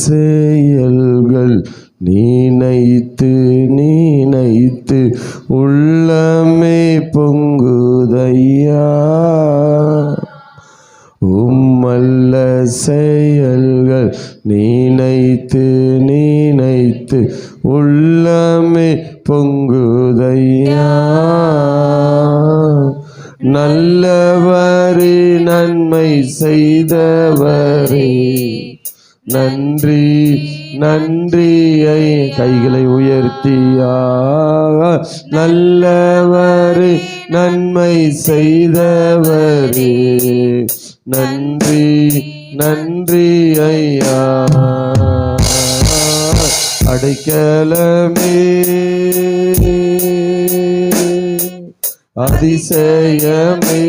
செயல்கள் நினைத்து நினைத்து உள்ளமே பொங்குதையா. உம்மல்ல செயல்கள் நினைத்து நினைத்து உள்ளமே பொங்குதையா. நல்லவரே நன்மை செய்தவரே நன்றி நன்றியை கைகளை உயர்த்தியா. நல்லவரே நன்மை செய்தவரே நன்றி நன்றி ஐயா. அடைக்கலமே அதிசயமே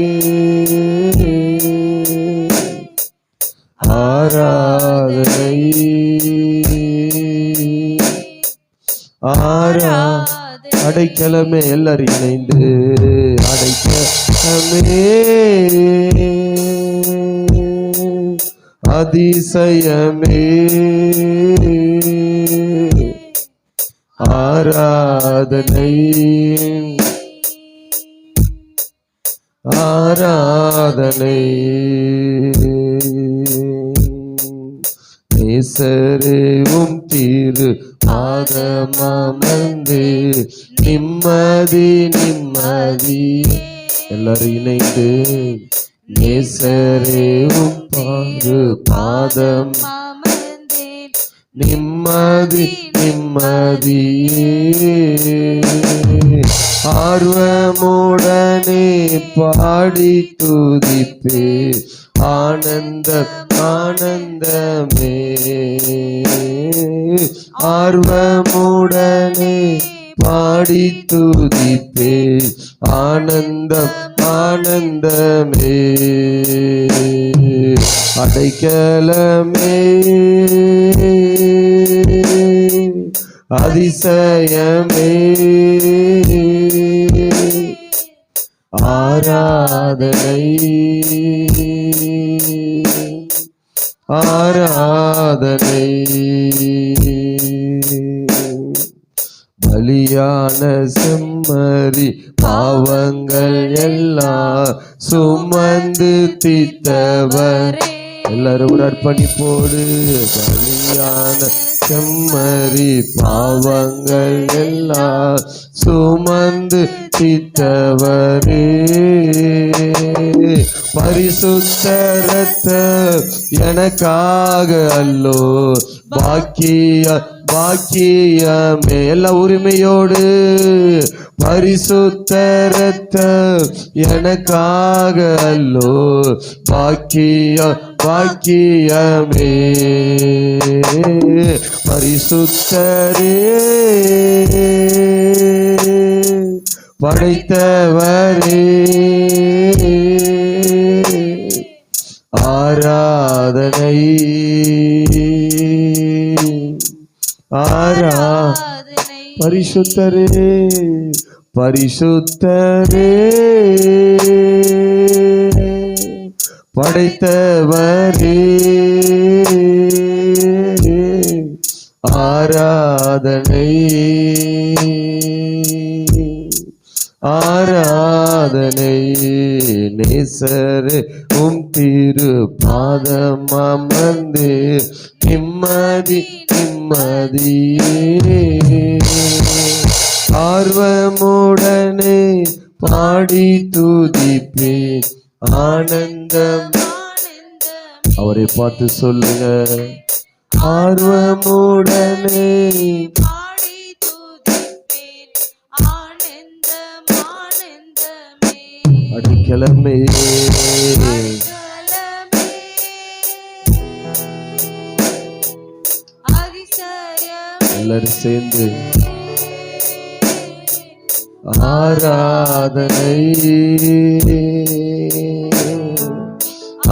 ஆராதனை அடைக்கலமே எல்லாரும் இணைந்து அடைக்கலமே அதிசயமே ஆராதனை ஆராதனை. நேசரேவும் திரு பாதமர்ந்து நிம்மதி நிம்மதி எல்லாரும் இணைந்து நேசரேவும் பாதம் நிம்மதி நிம்மதி. ஆர்வமுடனே பாடி துதிப்பே ஆனந்த ஆனந்தமே. ஆர்வமுடனே பாடி துதிப்பே ஆனந்தம் ஆனந்தமே. அடைக்கலமே அதிசயமே ஆராதனை ஆராதனை. பலியான செம்மறி பாவங்கள் எல்லாம் சுமந்து தீர்த்தவர் எல்லாரும் ஒரு அர்ப்பணிப்போடு. பலியான செம்மறி பாவங்கள் எல்லாம் சுமந்து தீர்த்தவரே பரிசுத்த இரத்தம் எனக்காக அல்லோ பாக்கியமே. எல்லா உரிமையோடு பரிசுத்த இரத்தம் எனக்காக அல்லோ பாக்கியமே. பரிசுத்தரே படைத்தவரே ஆராதனை பரிசுத்தரே பரிசுத்தரே படைத்தவரே ஆராதனை ஆராதனை. நேசரே திரு பாதம் அமர்ந்து நிம்மதி நிம்மதியே. ஆர்வமுடனே பாடி துதிப்பேன் ஆனந்தம். அவரை பார்த்து சொல்லுங்க. ஆர்வமுடனே அடைக்கலமே எல்லாரும் சேர்ந்து ஆராதனை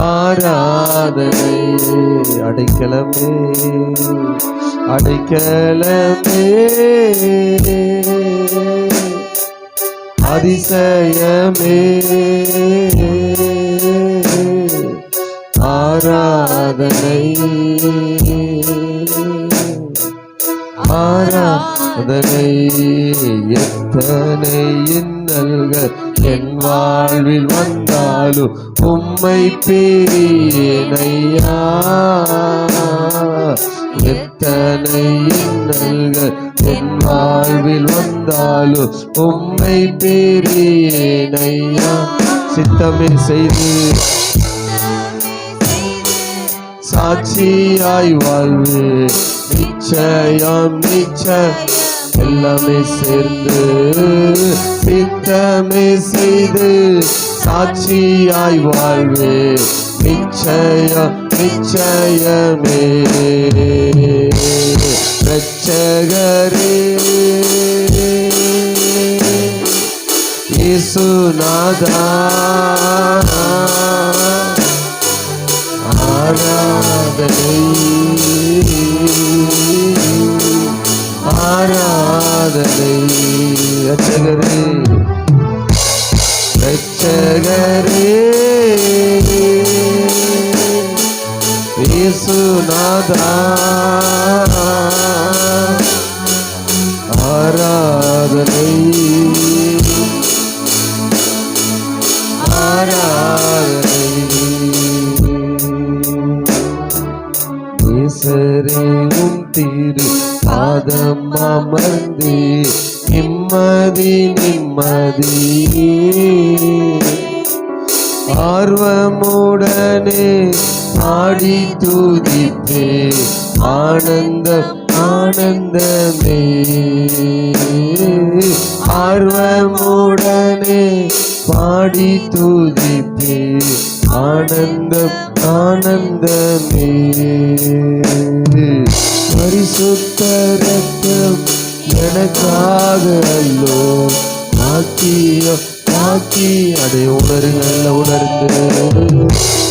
ஆராதனை. அடைக்கலமே அடைக்கலமே அதிசயமே ஆராதனை ஆராதனை. எத்தனை இன்னல்கள் என் வாழ்வில் வந்தாலும் உம்மை பிரியேனையா. எத்தனை இன்னல்கள் என் வாழ்வில் வந்தாலும் உம்மை பிரியேனையா. சித்தமே செய்து சாட்சியாய் வாழ்வு நிச்சயம் நிச்சயம் எல்லாமே சேர்ந்து. சித்தமே செய்து சாட்சியாய் வாழ்வு நிச்சயம் நிச்சயமே. இரட்சகரே இயேசுநாதா ஆராதனை ஆராதனை. இரட்சகரே இரட்சகரே இயேசுநாதா ஆராதனை ஆராதனை. நேசரேவும் திரு பாதம் அமர்ந்து நிம்மதி நிம்மதி ஆர்வமுடனே பாடி துதிப்பே ஆனந்தம் ஆனந்தமே. ஆர்வமுடனே பாடி துதிப்பே ஆனந்தம் ஆனந்தமே. பரிசுத்த ரத்தம் எனக்காக அல்லோ பாக்கியம் பாக்கி அதை உணர்வுகள் உணர்ந்து.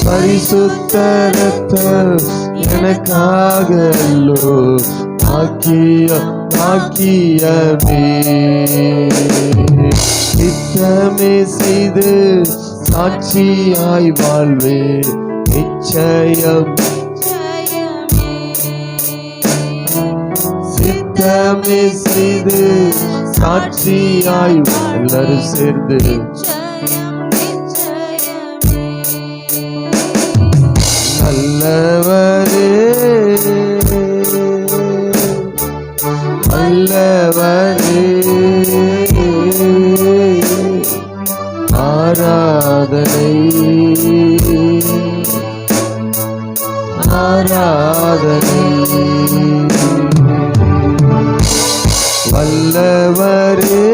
பரிசுத்த ரத்தம் எனக்காக அல்லோ பாக்கியம் பாக்கியமே. சித்தமே செய்து சாட்சியாய் வாழ்வே நிச்சயம். சித்தமே செய்து சாட்சியாய் எல்லாரும் சேர்ந்து. நல்லவரே நல்லவரே ஆராதனை ஆராதனை. வல்லவரே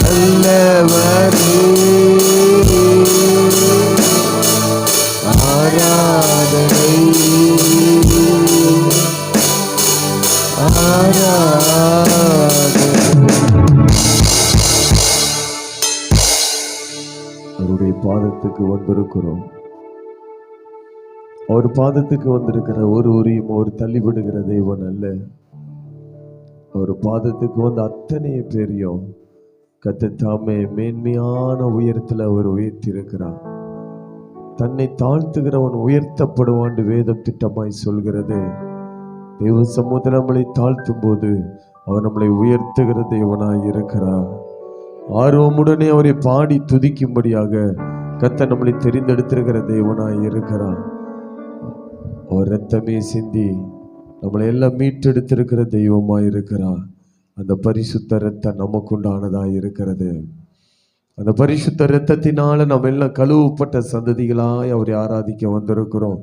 நல்லவரே ஆராதனை ஆராதனை. அவருடைய பாதத்துக்கு வந்திருக்கிறோம். அவர் பாதத்துக்கு வந்திருக்கிற ஒருவரையும் அவர் தள்ளிவிடுகிற தேவன் அல்ல. அவர் பாதத்துக்கு வந்து அத்தனை பேரையும் கர்த்தர் தாமே மேன்மையான உயரத்துல அவர் உயர்த்தி இருக்கிறார். தன்னை தாழ்த்துகிறவன் உயர்த்தப்படுவான் வேதம் திட்டமாய் சொல்கிறது. தேவ சமூகத்தில் நம்மளை தாழ்த்தும் போது அவர் நம்மளை உயர்த்துகிற தேவனாய் இருக்கிறார். ஆர்வமுடனே அவரை பாடி துதிக்கும்படியாக கர்த்தர் நம்மளை தெரிந்தெடுத்திருக்கிற தேவனாய் இருக்கிறார். அவர் இரத்தமே சிந்தி நம்மளை எல்லாம் மீட்டெடுத்திருக்கிற தெய்வமாய் இருக்கிறார். அந்த பரிசுத்த இரத்தம் நமக்குண்டானதாய் இருக்கிறது. அந்த பரிசுத்த இரத்தத்தினால நம்ம எல்லாம் கழுவப்பட்ட சந்ததிகளாய் அவரை ஆராதிக்க வந்திருக்கிறோம்.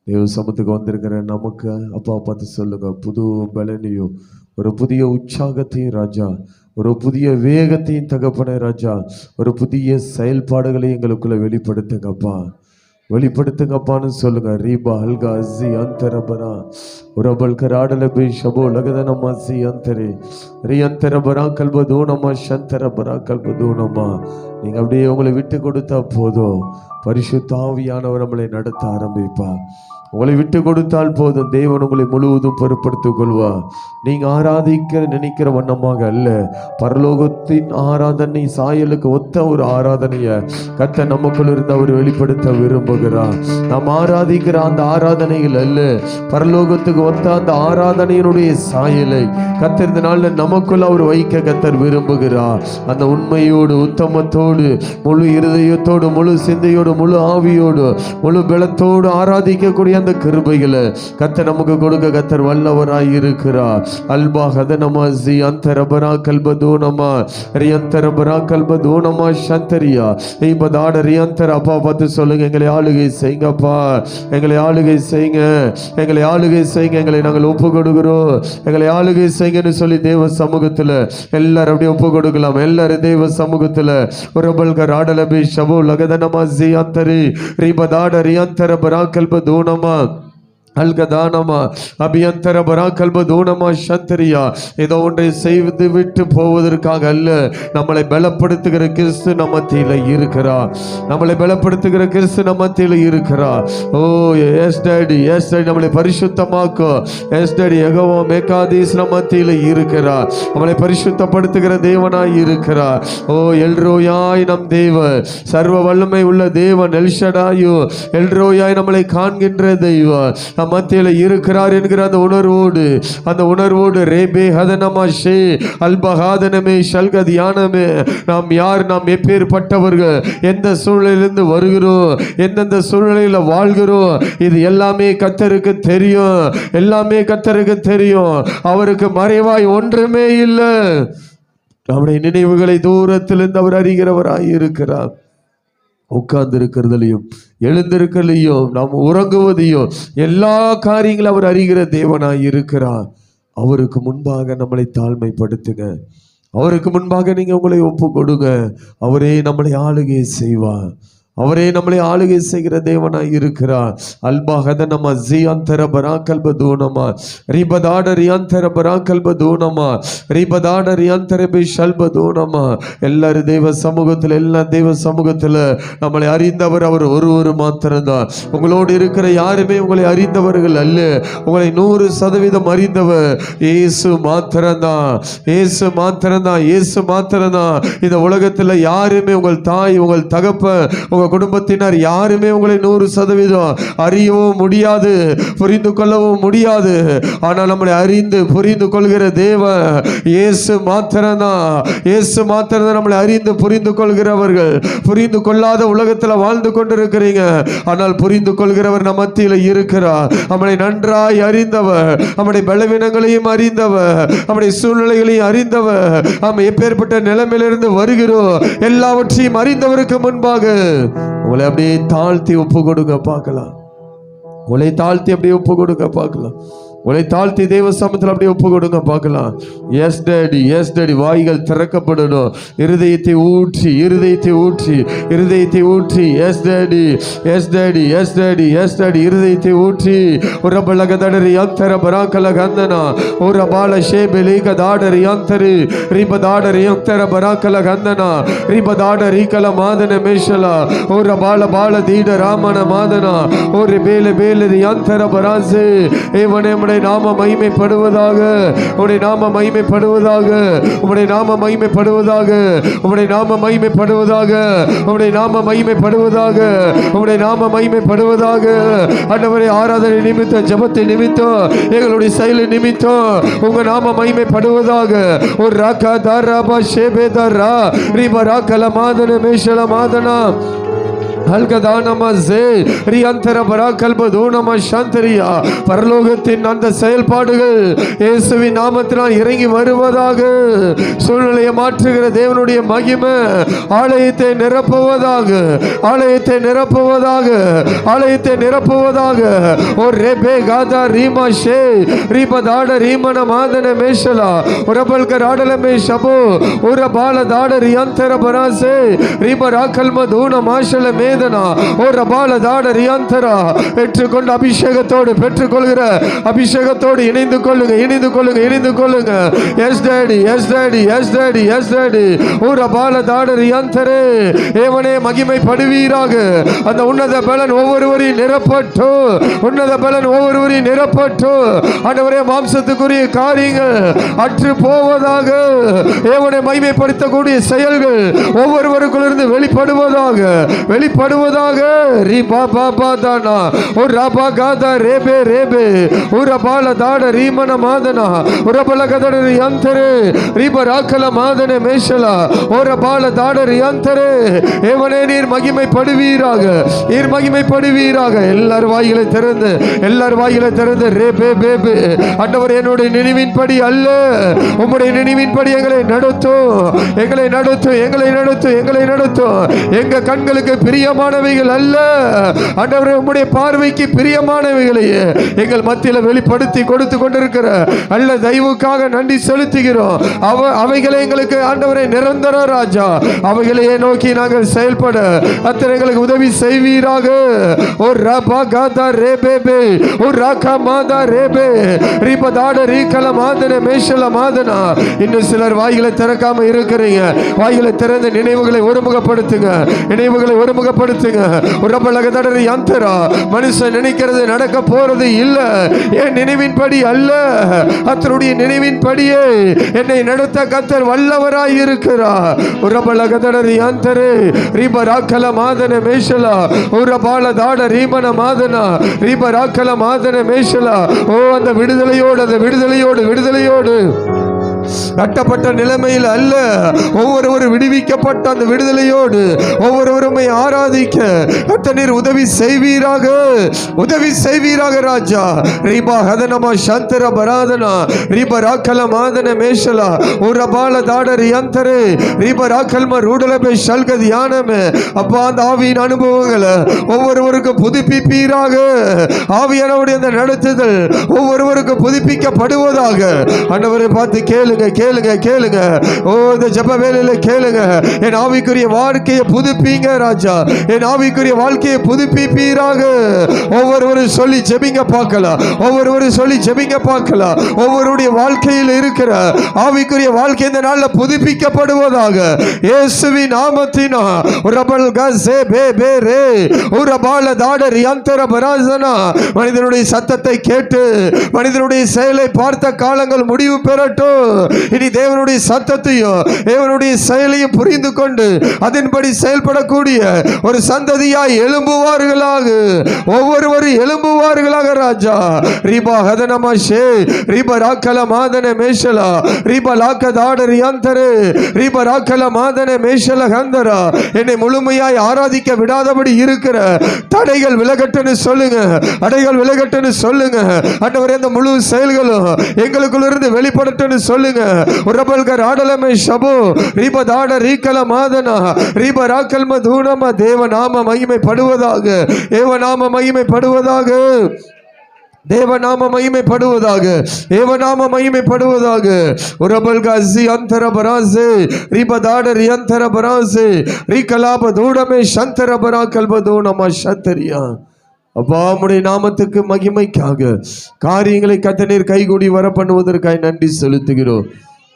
தேவ சமத்துக்கு வந்திருக்கிற நமக்கு அப்பா பார்த்து சொல்லுங்க, புது பலனையும் ஒரு புதிய உற்சாகத்தையும் ராஜா, ஒரு புதிய வேகத்தையும் தகப்பன ராஜா, ஒரு புதிய செயல்பாடுகளை எங்களுக்குள்ள வெளிப்படுத்துங்கப்பா, வெளிப்படுத்துங்கப்பான்னு சொல்லுங்க. ரீபா ஹல்கா அஸ்ஸி அந்தரபரா உரபல் கராடல பே ஷபோ லகதனமா சி அந்தரே ரீ அந்தரபரா கல்பதூனமா சந்தரபரா கல்பதூனமா. நீங்க அப்படியே உங்களை விட்டு கொடுத்தா போதும், பரிசுத்த ஆவியானவர் நம்மளை நடத்த ஆரம்பிப்பா. உங்களை விட்டு கொடுத்தால் போதும், தேவன் உங்களை முழுவதும் பொறுப்படுத்திக் கொள்வார். நீங்க ஆராதிக்கிற நினைக்கிற வண்ணமாக அல்ல, பரலோகத்தின் ஆராதனை சாயலுக்கு ஒத்த ஒரு ஆராதனைய கர்த்தர் நமக்குள் இருந்து அவர் வெளிப்படுத்த விரும்புகிறார். நாம் ஆராதிக்கிற அந்த ஆராதனைகள் அல்ல, பரலோகத்துக்கு ஒத்த அந்த ஆராதனையினுடைய சாயலை கர்த்தர் இந்த நாள்ல நமக்குள் அவர் வைக்க கர்த்தர் விரும்புகிறார். அந்த உண்மையோடு, உத்தமத்தோடு, முழு இருதயத்தோடு, முழு சிந்தையோடு, முழு ஆவியோடு, முழு பலத்தோடு ஆராதிக்கக்கூடிய அந்த கிருபைகளை கர்த்தர் நமக்கு கொடுக்க கர்த்தர் வல்லவராய் இருக்கிறார். அல்பா ஹதனமா ஜி அந்தரபரா கல்பதூனமா ரியந்தரபரா கல்பதூனமா சந்தரியா இப்பதாட ரியந்தர. அப்பா பார்த்து சொல்லுங்க, எங்களை ஆளுகை செய்யுங்கப்பா, எங்களை ஆளுகை செய்யுங்க, எங்களை ஆளுகை செய்யுங்க, எங்களை நாங்கள் ஒப்பு கொடுக்கிறோம், எங்களை ஆளுகை செய்யுங்கன்னு சொல்லி தேவ சமூகத்துல எல்லாரும் அப்படியே ஒப்பு கொடுக்கலாம். எல்லாரும் தேவ சமூகத்துல ஒரு பல்கர் ஆடலபி ஷபு லகதனமா ஜி அந்தரி ரிபதாட ரியந்தர பரா கல்பதூனமா அல்கதானமா அபியந்தர பராக்கல்பதூனமா சந்தரியா. ஏதோ ஒன்றை செய்து விட்டு போவதற்காக அல்ல, நம்மளை பலப்படுத்துகிற கிறிஸ்து நம்ம மத்தியில இருக்கிறார், நம்மளை பலப்படுத்துகிற கிறிஸ்து நம்ம மத்தியில இருக்கிறார். ஓ எஸ் டாடி, எஸ் டாடி, நம்மளை பரிசுத்தமாக்கும். எஸ் டாடி, யெகோவா மேகாதீஸ் நம்ம மத்தியில இருக்கிறார், நம்மளை பரிசுத்தப்படுத்துகிற தேவனாய் இருக்கிறார். ஓ எல்ரோயாய் நம் தேவன், சர்வ வல்லமை உள்ள தேவன், எல்ஷடாயு எல்ரோயாய் நம்மளை காண்கின்ற தெய்வம் மத்தியில இருக்கிறார் என்கிற அந்த உணர்வோடு ரேபே ஹதனமா ஷே அல்பஹாதனமே ஷல்கதியானமே. நாம் யார், நாம் எப்பேற்பட்டவர்கள், எந்த சூழ்நிலையிலிருந்து வருகிறோம், எந்தெந்த சூழ்நிலையில வாழ்கிறோம், இது எல்லாமே கர்த்தருக்கு தெரியும், எல்லாமே கர்த்தருக்கு தெரியும். அவருக்கு மறைவாய் ஒன்றுமே இல்லை. நம்முடைய நினைவுகளை தூரத்திலிருந்து அவர் அறிகிறவராய் இருக்கிறார். உட்கார்ந்து இருக்கிறதுலையும் எழுந்திருக்கிறதையும் நாம் உறங்குவதையும் எல்லா காரியங்களும் அவர் அறிகிற தேவனாய் இருக்கிறார். அவருக்கு முன்பாக நம்மளை தாழ்மைப்படுத்துங்க, அவருக்கு முன்பாக நீங்க உங்களை ஒப்பு கொடுங்க. அவரே நம்மளை ஆளுகை செய்வார், அவரே நம்மளை ஆளுகை செய்கிற தேவனாய் இருக்கிறார். அல்பா ஹதனமா ஜியந்தர பராக்கல்பதூனமா ரிபதாட ரியந்தர பராக்கல்பதூனமா ரிபதாட ரியந்தர பிஷல்பதூனமா. எல்லாரும் தேவ சமூகத்தில், எல்லா தேவ சமூகத்தில் நம்மளை அறிந்தவர் அவர் ஒருவர் மாத்திரம்தான். உங்களோடு இருக்கிற யாருமே உங்களை அறிந்தவர்கள் அல்ல, உங்களை 100% அறிந்தவர் இயேசு மாத்திரம்தான், இயேசு மாத்திரம்தான், இயேசு மாத்திரம்தான். இந்த உலகத்தில் யாருமே, உங்கள் தாய், உங்கள் தகப்பன், உங்கள் குடும்பத்தினர் யாருமே உங்களை 100% அறியவும் முடியாது, புரிந்து கொள்ளவும் முடியாது. ஆனால் நம்மளை அறிந்து புரிந்து கொள்கிற தேவன் இயேசு மாத்திரம்தான், இயேசு மாத்திரம்தான் நம்மளை அறிந்து புரிந்து கொள்கிறவர்கள். புரிந்து கொள்ளாத உலகத்தில் வாழ்ந்து கொண்டிருக்கிறீங்க, ஆனால் புரிந்து கொள்கிறவர் நம் மத்தியில் இருக்கிறார். நம்மளை நன்றாய் அறிந்தவர், நம்முடைய பலவீனங்களையும் அறிந்தவர், நம்முடைய சூழ்நிலைகளையும் அறிந்தவர். நாம் எப்பேற்பட்ட நிலைமையிலிருந்து வருகிறோம் எல்லாவற்றையும் அறிந்தவருக்கு முன்பாக உங்களை அப்படியே தாழ்த்தி ஒப்பு கொடுங்க பார்க்கலாம். உங்களை தாழ்த்தி அப்படியே ஒப்பு கொடுங்க பார்க்கலாம். உங்களை தாழ்த்தி தேவ சமூகத்தில் அப்படியே ஒப்பு கொடுங்க பார்க்கலாம். Yes daddy, yes daddy. வாய்கள் திறக்கப்படணும், இருதயத்தை ஊற்றி, இருதயத்தை ஊற்றி, இருதயத்தை ஊற்றி. Yes daddy, yes daddy, yes daddy, yes daddy. இருதயத்தை ஊற்றி ஒரு பலகதடரி அந்தர பராக்கல கந்தனா ஒரு பால ஷேபெலிக தாடரி அந்தரி ரிபதாடரி அந்தர பராக்கல கந்தனா ரிபதாட ரீகல மாதன மேஷலா ஒரு பால தீட ராமன மாதனா ஒரு பேல அந்தர பராசே. ஏவனே நாம மகிமைப்படுவதாக, உம்முடைய நாம மகிமைப்படுவதாக, உம்முடைய நாம மகிமைப்படுவதாக, உம்முடைய நாம மகிமைப்படுவதாக, உம்முடைய நாம மகிமைப்படுவதாக, உம்முடைய நாம மகிமைப்படுவதாக. ஆண்டவரே, ஆராதனை நிமித்தம், ஜெபத்தை நிமித்தம், எங்களுடைய செயல் நிமித்தம் உங்க நாம மகிமைப்படுவதாக. ஒரு ராகா தாராபா ஷேபேதரா ரிபரா கல மாதன மேஷல மாதனா பரலோகத்தின் அந்த செயல்பாடுகள் இயேசுவின் நாமத்தினால் இறங்கி வருவதாக. சூழ்நிலையை மாற்றுகிற தேவனுடைய மகிமை ஆலயத்தை நிரப்புவதாக, ஆலயத்தை நிரப்புவதாக, ஆலயத்தை நிரப்புவதாக. ஒரு ரெபே காதா ரீமா ஷே ரிபதாட ரீமன மாதன மேஷலா உரபல்கர் ஆடலமே ஷபோ ஒரு பால தாட ரியந்தர பராசே ரிபரா கல்ம தூன மாஷல மே மேதனா ஒரு பால தாட ரியாந்தரா பெற்றுக்கொண்ட அபிஷேகத்தோடு பெற்றுக்கொள்கிற அபிஷேகத்தோடு இணைந்து கொள்ளுங்க, இணைந்து கொள்ளுங்க, இணைந்து கொள்ளுங்க. S daddy, yes daddy, yes daddy, yes daddy. ஒரு பால தாட ரியாந்தரே தேவனே மகிமைப்படுவீராக. அந்த உன்னத பலன் ஒவ்வொருவரையும் நிரப்பட்டு, உன்னத பலன் ஒவ்வொருவரையும் நிரப்பட்டு. ஆண்டவரே மாம்சத்துக்குரிய காரியங்கள் அற்று போவதாக. தேவனை மகிமைப்படுத்தக்கூடிய செயல்கள் ஒவ்வொருவருக்குள்ளிருந்து வெளிப்படுவதாக, வெளிப்படுவதாக. ரீ பாபா பாதானா ஒரு ராபா காதா ரேபே ரேபே ஒரு பால தாட ரீமன மாதனா ஒரு பல கதட ரியாந்தரே ரீப ராக்கல மாதனே மேஷலா ஒரு பால தாட ரியாந்தரே. தேவனே நீர் மகிமைப்படுவீராக, நீர் மகிமைப்படுவீராக. எல்லார் வாய்களை திறந்து, எல்லார் வாய்களை திறந்து ரேபே பேபே. ஆண்டவர் என்னுடைய நினைவின்படி அல்ல, உம்முடைய நினைவின்படி எங்களை நடத்தும், எங்களை நடத்தும், எங்களை நடத்தும், எங்களை நடத்தும். எங்க கண்களுக்கு பிரியமானவைகள் அல்ல ஆண்டவரே, உம்முடைய பார்வைக்கு பிரியமானவைகளையே எங்கள் மத்தியில் வெளிப்படுத்தி கொடுத்து கொண்டிருக்கிற அல்ல தயவுக்காக நன்றி செலுத்துகிறோம். அவைகளை எங்களுக்கு ஆண்டவரே நிரந்தர ராஜா, அவைகளையே நோக்கி நாங்கள் செயல்பட அத்தனை எங்களுக்கு உதவி செய்வீராக. ஒரு ராபா காதா ரேபே ஒரு ராகா மாதா ரேபே ரீபதாட ரீகல மாதன மேஷல மாதனா. இன்னும் சிலர் வாய்களை திறக்காம இருக்கிறீங்க, வாய்களை திறந்து நினைவுகளை ஒருமுகப்படுத்துங்க, நினைவுகளை ஒருமுகப்படுத்துங்க. ஒரு பலகதடரி அந்தரா மனுஷன் நினைக்கிறது நடக்க போறது இல்ல, என் நினைவின்படி அல்ல, கர்த்தருடைய நினைவின்படியே என்னை நடத்த கர்த்தர் வல்லவராய் இருக்கிறார். ஒரு பலகதடரி அந்தரே ரீப ராக்கல மாதன மேஷலா ஒரு பால தாட ரீமன மாதனா ரீப ராக்கல மாதன மேஷலா. ஓ அந்த விடுதலையோடு, அந்த விடுதலையோடு, விடுதலையோடு கட்டப்பட்ட நிலைமையில் அல்ல, ஒவ்வொருவரும் விடுவிக்கப்பட்ட அந்த விடுதலையோடு ஒவ்வொருவருமை ஆராதிக்க கர்த்தர் உதவி செய்வீராக, உதவி செய்வீராக ராஜா. ரீபா ஹதனமா சந்தர பராதனா ரீப ராக்கல மாதன மேஷலா ஒரு பால தாட ரியாந்தரே ரீப ராக்கல்ம ரூடலபே ஷல்க தியானமே. அப்பா அந்த ஆவியின் அனுபவங்களை ஒவ்வொருவருக்கும் புதுப்பிப்பீராக. ஆவியானவருடைய அந்த நடத்துதல் ஒவ்வொருவருக்கும் புதுப்பிக்கப்படுவதாக. ஆண்டவரை பார்த்து கேளுங்க, கேளுங்க, கேளுங்க. ஓ இந்த ஜெப வேளையில கேளுங்க. என் ஆவிக்குரிய வாழ்க்கையை புதுப்பிங்க ராஜா, என் ஆவிக்குரிய வாழ்க்கையை புதுப்பிப்பீராக. ஒவ்வொருவரும் சொல்லி ஜெபிங்க பார்க்கலாம், ஒவ்வொருவரும் சொல்லி ஜெபிங்க பார்க்கலாம். ஒவ்வொருடைய வாழ்க்கையில் இருக்கிற ஆவிக்குரிய வாழ்க்கை இந்த நாள்ல புதுப்பிக்கப்படுவதாக. இயேசுவின் நாமத்தினா ரபல் கஸே பே பே ரே உரபால தாட ரியாந்தர பராசனா. மனிதனுடைய சத்தத்தை கேட்டு மனிதனுடைய செயலை பார்த்த காலங்கள் முடிவு பெறட்டும். இனி தேவனுடைய சத்தத்தையும் தேவனுடைய செயலையும் புரிந்து கொண்டு அதன்படி செயல்படக்கூடிய ஒரு சந்ததியாய் எழும்புவார்களாக, ஒவ்வொருவரும் எழும்புவார்களாக ராஜா. ரீபா ஹதனமா ஷே ரீபா ராக்கல மாதன மேஷலா ரீபா லாக்க தாட ரியாந்தரே ரீபா ராக்கல மாதன மேஷல கந்தரா. என்னை முழுமையாய் ஆராதிக்க விடாதபடி இருக்கிற தடைகள் விலகட்டுன்னு சொல்லுங்க, தடைகள் விலகட்டுன்னு சொல்லுங்க. ஆண்டவரே அந்த முழு செயல்களும் எங்களுக்குள்ள இருந்து வெளிப்படட்டுன்னு சொல்லுங்க. உரபல்கர் ஆடலமை ஷபோ ரீப தாட ரீகல மாதனா ரீப ராக்கல் மதுனம. தேவ நாம மகிமைப்படுவதாக, தேவ நாம மகிமைப்படுவதாக, தேவ நாம மகிமைப்படுவதாக, தேவ நாம மகிமைப்படுவதாக. உரபல்க அஸி அந்தர பராசே ரீப தாட ரியந்தர பராசே ரீகலாப தூடமே சந்தர பராக்கல் மதுனம சந்தரியா. அப்பா உம்முடைய நாமத்துக்கு மகிமைக்காக காரியங்களை கர்த்தர் கைகூடி வர பண்ணுவதற்காக நன்றி செலுத்துகிறோம்.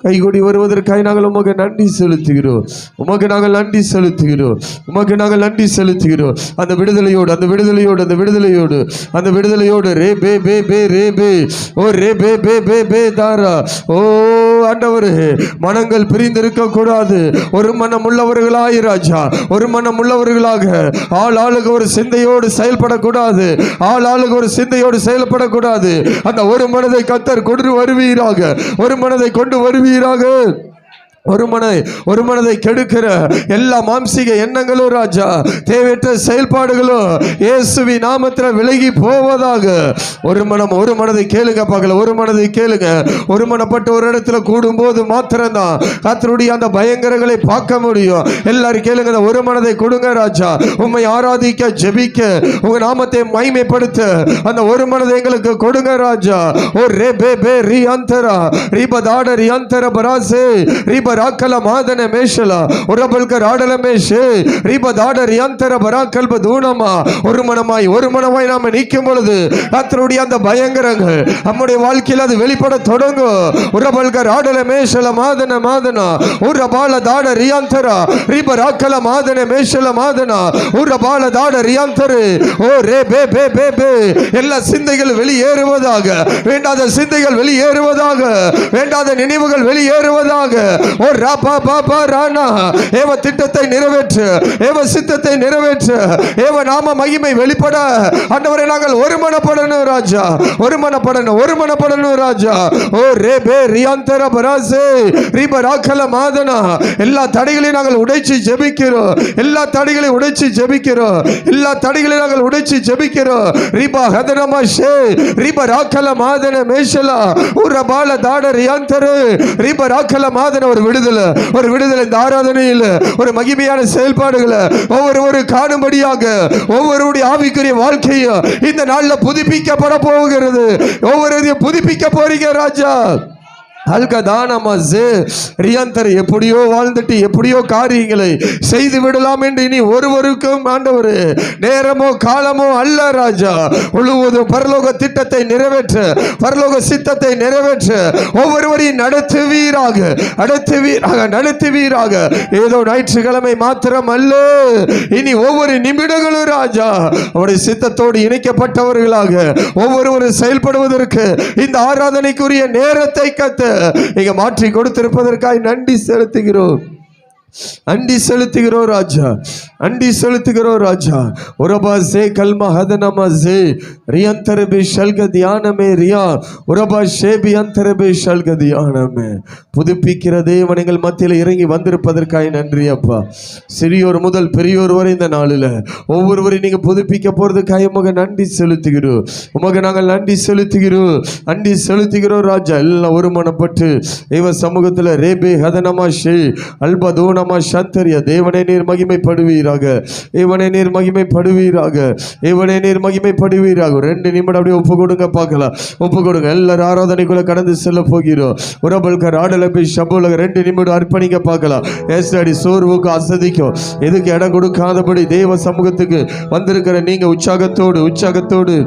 கைகூடி வருவதற்காக நாங்கள் உமக்கு நன்றி செலுத்துகிறோம், உமக்கு நாங்கள் நன்றி செலுத்துகிறோம், உமக்கு நாங்கள் நன்றி செலுத்துகிறோம். அந்த விடுதலையோடு, அந்த விடுதலையோடு, அந்த விடுதலையோடு, அந்த விடுதலையோடு ரே பே பே பே ரே பே ஓ ரே பே பே பே பே தாரா. ஓ ஆண்டவரே மனங்கள் பிரிந்திருக்க கூடாது, ஒரு மனம் உள்ளவர்களாய் ராஜா, ஒரு மனம் உள்ளவர்களாக ஆள் ஆளுக்கு ஒரு சிந்தையோடு செயல்படக்கூடாது, ஆள் ஆளுக்கு ஒரு சிந்தையோடு செயல்படக்கூடாது. அந்த ஒரு மனதை கர்த்தர் கொண்டு வருவீராக, ஒரு மனதை கொண்டு வருவீராக. ஒரு மனதை கெடுக்கிற எல்லா மாம்சீக எண்ணங்களும் ராஜா, தேவையற்ற செயல்பாடுகளும் இயேசுவின் நாமத்தில் விலகி போவதாக. ஒரு மனதை கேளுங்க பார்க்கல, ஒரு மனதை கேளுங்க. ஒரு மனப்பட்டு ஒரு இடத்துல கூடும்போது மாத்திரம்தான் கர்த்தருடைய அந்த பயங்கரங்களை பார்க்க முடியும். எல்லாரும் கேளுங்க, ஒரு மனதை கொடுங்க ராஜா. உம்மை ஆராதிக்க, ஜெபிக்க, உங்க நாமத்தை மகிமைப்படுத்த அந்த ஒரு மனதை எங்களுக்கு கொடுங்க ராஜா. ஓ ரே பே பே ரி அந்தரா ரீப தாட ரி அந்தர பராசே ரீப ரிபராக்கல மாதன மேஷலா உரபல்கர் ஆடல மேஷே ரிபதாடர் யந்தர பராக்கல்ப தூணமா ஒரு மனமாய் நாம நீக்கும் பொழுது கர்த்தருடைய அந்த பயங்கரங்கள் நம்முடைய வாழ்க்கையில் அது வெளிப்பட தொடங்கும். உரபல்கர் ஆடல மேஷல மாதன உரபால தாட ரியாந்தரா ரிபராக்கல மாதன மேஷல மாதனா உரபால தாட ரியாந்தரு ஓ ரே பே பே பே பே எல்லா சிந்தைகள் வெளியேறுவதாக, வேண்டாத சிந்தைகள் வெளியேறுவதாக, வேண்டாத நினைவுகள் வெளியேறுவதாக. ஓ ராபா பாபா ராணா ஏவ திட்டத்தை நிறைவேற்று, ஏவ சித்தத்தை நிறைவேற்று, ஏவ நாம மகிமை வெளிப்பட ஆண்டவரே நாங்கள் ஒருமனப்படணும் ராஜா, ஒருமனப்படணும் ராஜா. ஓ ரே பே ரியாந்தர பராசே ரிபராக்கல மாதனா எல்லா தடைகளையும் நாங்கள் உடைச்சு ஜெபிக்கிறோம், எல்லா தடைகளையும் உடைச்சு ஜெபிக்கிறோம், எல்லா தடைகளையும் நாங்கள் உடைச்சு ஜெபிக்கிறோம். ரிபா ஹதனமா ஷே ரிபராக்கல மாதன மேஷலா உரபால தாட ரியாந்தரு ரிபராக்கல மாதன ஒரு விடுதலை இந்த ஆராதனையில் ஒரு மகிமையான செயல்பாடுகளை ஒவ்வொரு காணும்படியாக ஒவ்வொருடைய ஆவிக்குரிய வாழ்க்கையும் இந்த நாளில் புதுப்பிக்கப்பட போகிறது. ஒவ்வொரு புதுப்பிக்க போறீங்க ராஜா. எப்படியோ வாழ்ந்துட்டு எப்படியோ காரியங்களை செய்து விடலாம் என்று இனி ஒருவருக்கும் ஆண்டவரே நேரமோ காலமோ அல்ல ராஜா. முழுவதும் பரலோக திட்டத்தை நிறைவேற்ற, பரலோக சித்தத்தை நிறைவேற்ற ஒவ்வொருவரையும் நடத்துவீராக. ஏதோ ஞாயிற்றுக்கிழமை மாத்திரம் அல்ல, இனி ஒவ்வொரு நிமிடங்களும் ராஜா அவருடைய சித்தத்தோடு இணைக்கப்பட்டவர்களாக ஒவ்வொருவரும் செயல்படுவதற்கு இந்த ஆராதனைக்குரிய நேரத்தை கத்த நீங்க மாற்றி கொடுத்திருப்பதற்காக நன்றி செலுத்துகிறோம் ராஜா, நன்றி செலுத்துகிறோம் ராஜா. உரபாசே கல்மா ஹதனமாசே ரியந்தரபே ஷல்கதியானமே ரியா உரபா ஷேபி அந்தரபே ஷல்கதியானமே புதுப்பிக்கிற தேவன் மத்தியில் இறங்கி வந்திருப்பதற்காக நன்றி அப்பா. சிறியோர் முதல் பெரியோர் வரை இந்த நாளில் ஒவ்வொருவரையும் நீங்க புதுப்பிக்க போறதுக்காக உமக்கு நன்றி செலுத்துகிறோம், உமக்கு நாங்கள் நன்றி செலுத்துகிறோம் ராஜா. எல்லாம் ஒருமனப்பட்டு இவ சமூகத்தில் ரேபே ஹதனமா ஷே அல்பதோன தேவனே நீர் மகிமைப்படுவீராக, தேவனே நீர் மகிமைப்படுவீராக. 2 நிமிடம் அப்படியே ஒப்பு கொடுங்க பார்க்கலாம், ஒப்பு கொடுங்க. எல்லாரும் ஆராதனைக்குள்ள கடந்து செல்ல போகிறோம். உரபல்கர் ஆடலபி ஷபுலக 2 நிமிடம் அர்ப்பணிக்க பார்க்கலாம். ஏஸ்டாடி சோர்வுக்கு அசதிக்கும் எதுக்கு இடம் கொடுக்காதபடி தேவ சமூகத்துக்கு வந்திருக்கிற நீங்க உற்சாகத்தோடு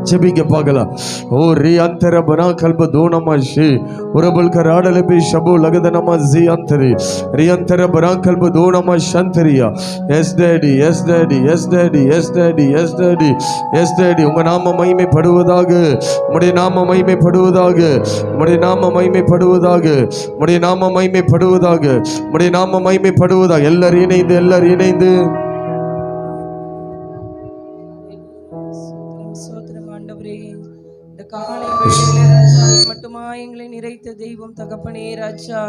ஜெபிக்க பார்க்கலாம். ஓ ரியாந்தர பனா கல்ப தோனமாஷி உரபல்கர் ஆடலபி ஷபு லகதனமா ஜி அந்தரி ரியாந்தர பனா கல்ப தோனமா ஷந்தரியா. எஸ் டேடி உங்க நாம மகிமைப்படுவதாக, உம்முடைய நாம மகிமைப்படுவதாக. எல்லாரும் இணைந்து மட்டுமா எங்களை நிறைத்த தெய்வம் தகப்பனே ராஜா.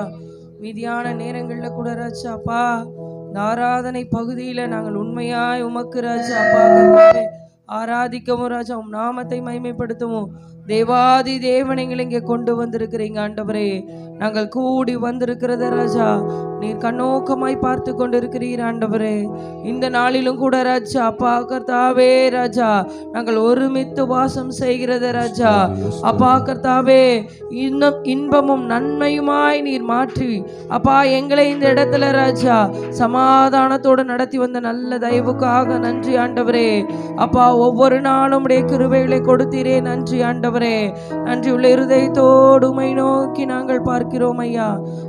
மீதியான நேரங்கள்ல கூட ராஜா அப்பா இந்த ஆராதனை பகுதியில நாங்கள் உண்மையாய் உமக்கு ராஜா அப்பா ஆராதிக்கவும் ராஜா உம் நாமத்தை மகிமைப்படுத்தவும் தேவாதி தேவனை இங்கே கொண்டு வந்திருக்கிறீங்க ஆண்டவரே. நாங்கள் கூடி வந்திருக்கிறத ராஜா நீர் கண்ணோக்கமாய் பார்த்து கொண்டிருக்கிறீர் ஆண்டவரே. இந்த நாளிலும் கூட ராஜா அப்பா கர்த்தாவே ராஜா நாங்கள் ஒருமித்து வாசம் செய்கிறத ராஜா அப்பா கர்த்தாவே இன்னும் இன்பமும் நன்மையுமாய் நீர் மாற்றி அப்பா எங்களை இந்த இடத்துல ராஜா சமாதானத்தோடு நடத்தி வந்த நல்ல தயவுக்காக நன்றி ஆண்டவரே. அப்பா ஒவ்வொரு நாளும் உடைய கிருபைகளை கொடுத்தீரே நன்றி ஆண்டவரே. நன்றி உள்ள இருதயத்தோடு உம்மை நோக்கி நாங்கள் பார்க்கிறோம் ஐயா.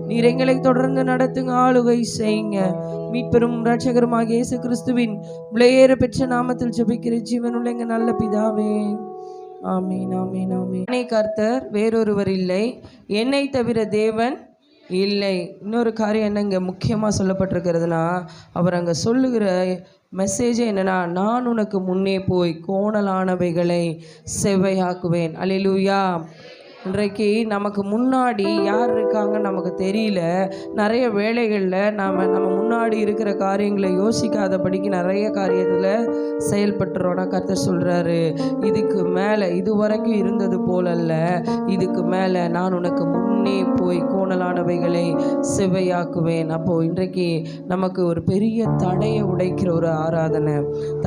நீர் எங்களை தொடர்ந்து நடத்துங்க, ஆளுகை செய்யுங்க. மீட்பெரும் இரட்சகருமாகிய இயேசு கிறிஸ்துவின் விலையேற பெற்ற நாமத்தில் ஜெபிக்கிற ஜீவனுள்ள எங்க நல்ல பிதாவே, ஆமீன் ஆமீன் ஆமீன். என்னை கர்த்தர் வேறொருவர் இல்லை, என்னை தவிர தேவன் இல்லை. இன்னொரு காரியம் என்ன இங்கே முக்கியமாக சொல்லப்பட்டிருக்கிறதுனா அவர் அங்கே சொல்லுகிற மெசேஜே என்னன்னா, நான் உனக்கு முன்னே போய் கோணலானவைகளை செவ்வையாக்குவேன். அல்லேலூயா. இன்றைக்கு நமக்கு முன்னாடி யார் இருக்காங்க நமக்கு தெரியல. நிறைய வேளைகளில் நம்ம முன்னாடி இருக்கிற காரியங்களை யோசிக்காதபடிக்கு நிறைய காரியத்தில் செயல்பட்டுறோம். கர்த்தர் சொல்கிறாரு, இதுக்கு மேலே இதுவரைக்கும் இருந்தது போலல்ல, இதுக்கு மேலே நான் உனக்கு முன்னே போய் கோணலானவைகளை செவ்வையாக்குவேன். அப்போது இன்றைக்கு நமக்கு ஒரு பெரிய தடையை உடைக்கிற ஒரு ஆராதனை,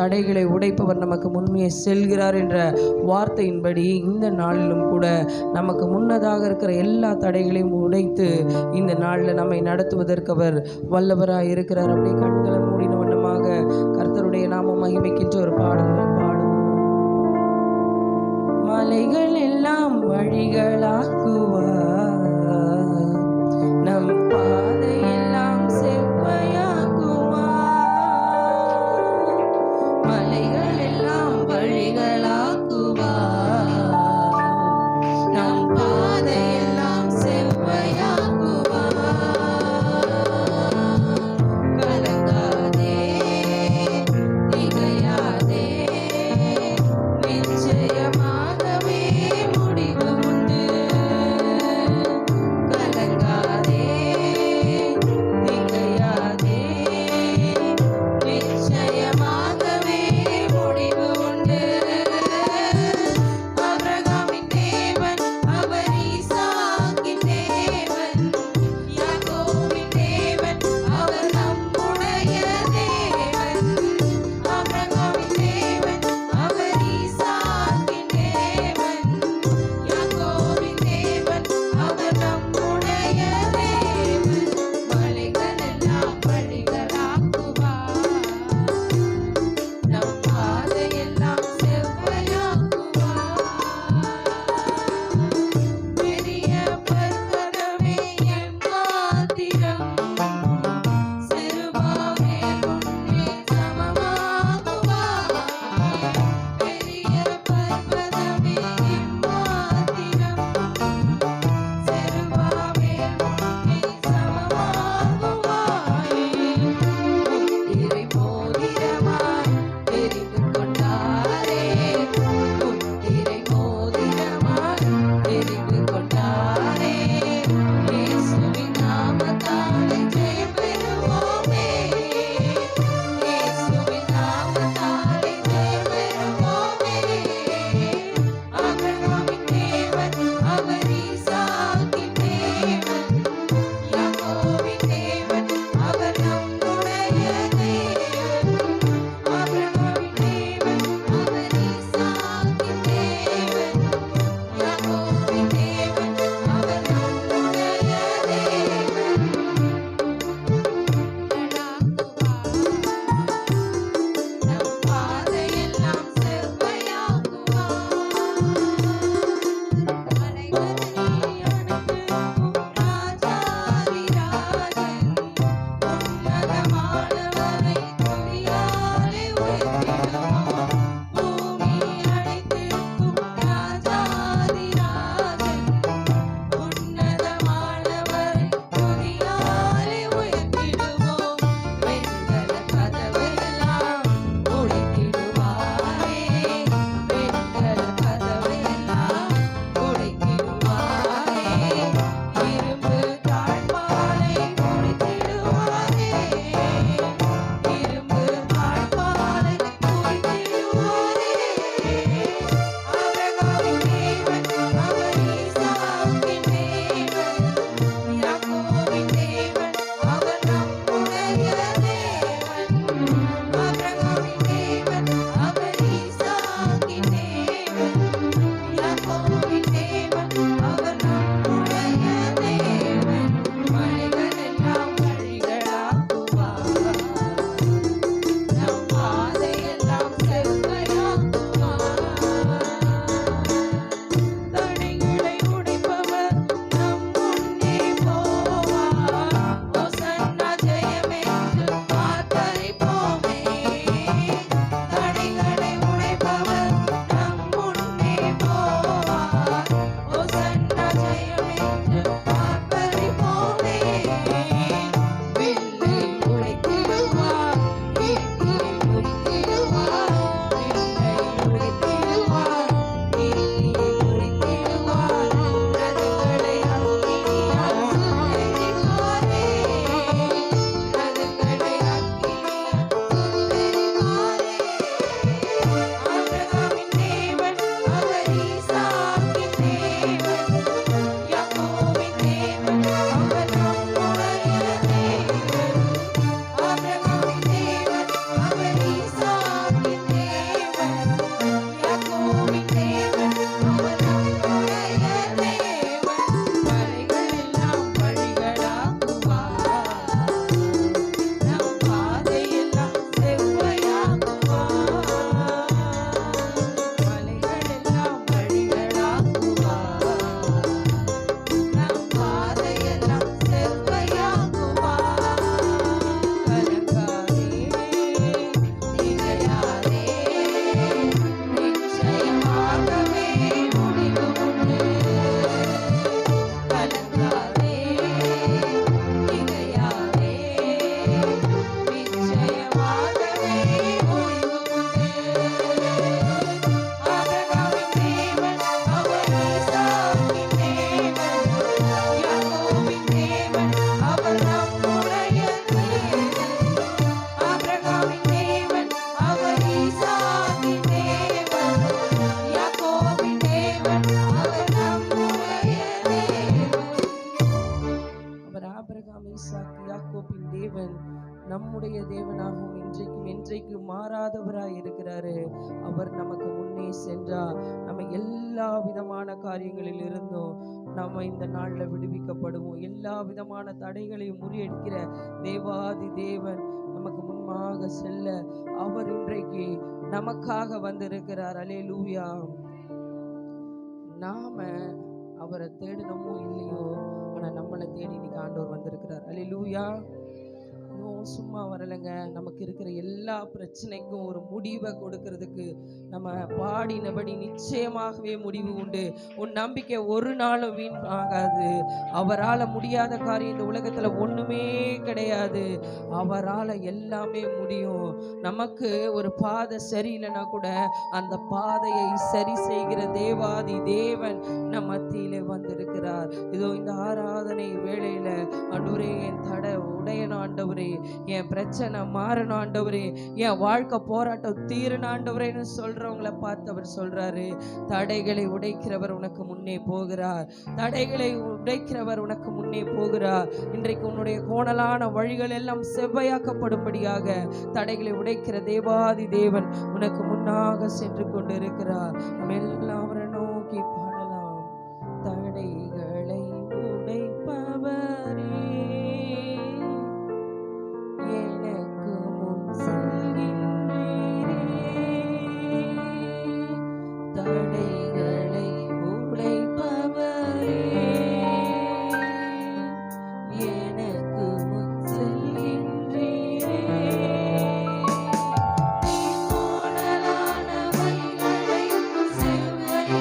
தடைகளை உடைப்பவர் நமக்கு முன்னே செல்கிறார் என்ற வார்த்தையின்படி இந்த நாளிலும் கூட நமக்கு முன்னதாக இருக்கிற எல்லா தடைகளையும் உடைத்து இந்த நாளில் நம்மை நடத்துவதற்கு அவர் வல்லவராய் இருக்கிறார். அப்படியே கண்களை மூடின வண்ணமாக கர்த்தருடைய நாம மகிமைக்கின்ற ஒரு பாடல்களை பாடுவோம். மலைகள் எல்லாம் வழிகளாக்குவார், நம் பாதையெல்லாம் செவ்வையாக்குவார். மலைகள் எல்லாம் வழிகளாக்குவார், நம் பாதையெல்லாம் செவ்வையாக்குவார். கலங்காதே, திகையாதே, நிச்சயமாகவே முடிவு உண்டு. ஈசாக்கு யாக்கோபின் தேவன் நம்முடைய தேவனாகவும் இன்றைக்கும் என்றைக்கும் மாறாதவராய் இருக்கிறாரு. அவர் நமக்கு முன்னே சென்றா நம்ம எல்லா விதமான காரியங்களில் இருந்தும் நம்ம இந்த நாள்ல விடுவிக்கப்படுவோம். எல்லா விதமான தடைகளையும் முறியடிக்கிற தேவாதி தேவன் நமக்கு முன்பாக செல்ல அவர் இன்றைக்கு நமக்காக வந்திருக்கிறார். அல்லேலூயா. நாம அவரை தேடினமோ இல்லையோ, ஆனா நம்மளை தேடி இன்னைக்கு ஆண்டவர் வந்திருக்கிறார். அல்லேலூயா. சும்மா வரலைங்க. நமக்கு இருக்கிற எல்லா பிரச்சனைக்கும் ஒரு முடிவை கொடுக்கிறதுக்கு நம்ம பாடினபடி நிச்சயமாகவே முடிவு உண்டு. உன் நம்பிக்கை ஒரு நாளும் வீண் ஆகாது. அவரால் முடியாத காரியம் இந்த உலகத்துல ஒண்ணுமே கிடையாது. அவரால் எல்லாமே முடியும். நமக்கு ஒரு பாதை சரியில்லைன்னா கூட அந்த பாதையை சரி செய்கிற தேவாதி தேவன் நம் மத்தியிலே வந்திருக்கிறார். இதோ இந்த ஆராதனை வேளையில ஆண்டவரே, என் தடை உடையணும் ஆண்டவரே, என் பிரச்சனை மாறணும் ஆண்டவரே, என் வாழ்க்கை போராட்டம் தீரணும் ஆண்டவரேன்னு சொல்றவங்களை பார்த்து அவர் சொல்றாரு, தடைகளை உடைக்கிறவர் உனக்கு முன்னே போகிறார். தடைகளை உடைக்கிறவர் உனக்கு முன்னே போகிறார். இன்றைக்கு உன்னுடைய கோணலான வழிகள் எல்லாம் செவ்வையாக்கப்படும்படியாக தடைகளை உடைக்கிற தேவாதி தேவன் உனக்கு முன்னாக சென்று கொண்டிருக்கிறார். நம்ம எல்லாம் அவரை நோக்கி பாடலாம். தடைகளை உடைப்பவரே, எனக்கு முன் செல்கின்றீரே. தடைகளை உடைப்பவரே, எனக்கு முன் செல்கின்றீரே. கோணலான வழிகளை செவ்வையாக்குகிறவரே,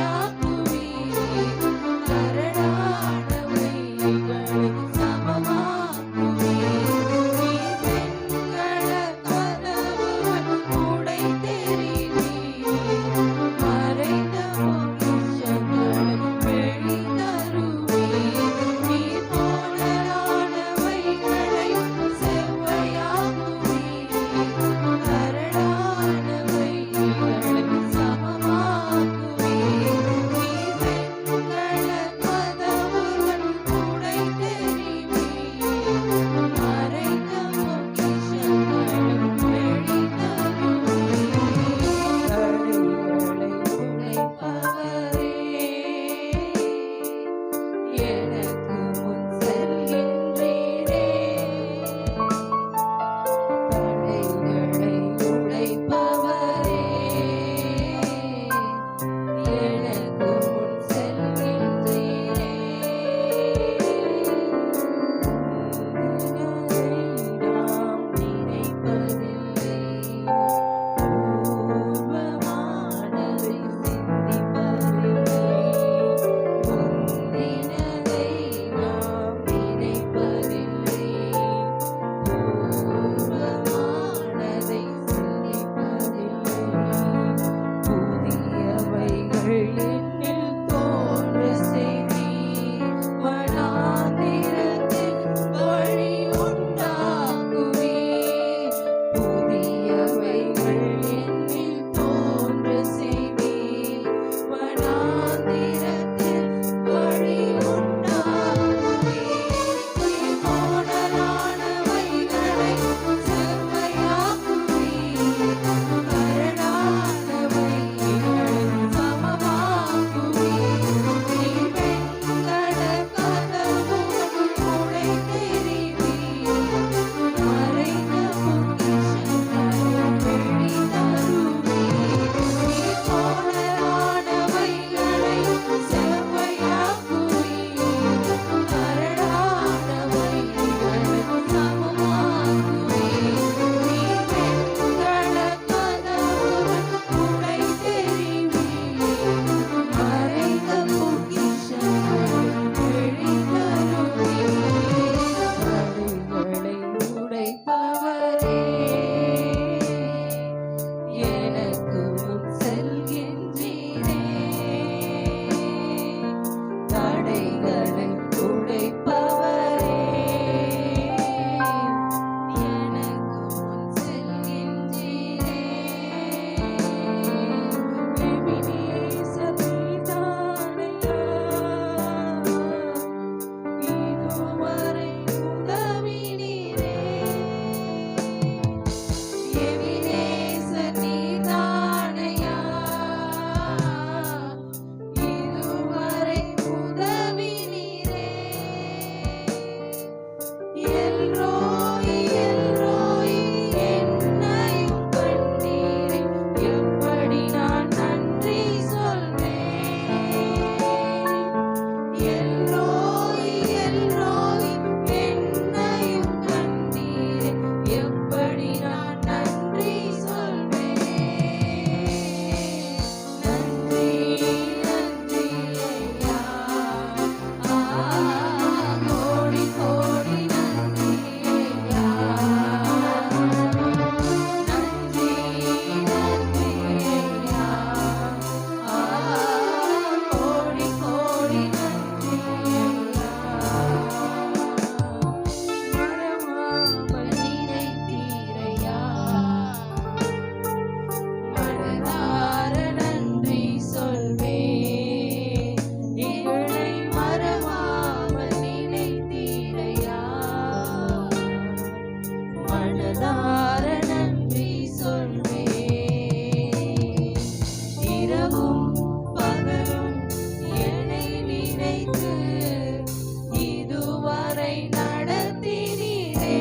இதுவரை நடத்தினீரே.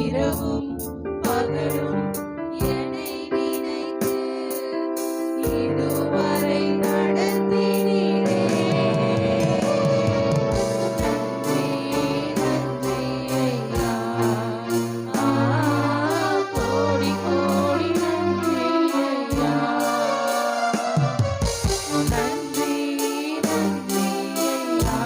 இரவும் பகலும் என்னை நினைத்து இதுவரை நடத்தினீரே. நன்றி நன்றி ஐயா. கோடி கோடி நன்றி ஐயா. நன்றி நன்றி ஐயா.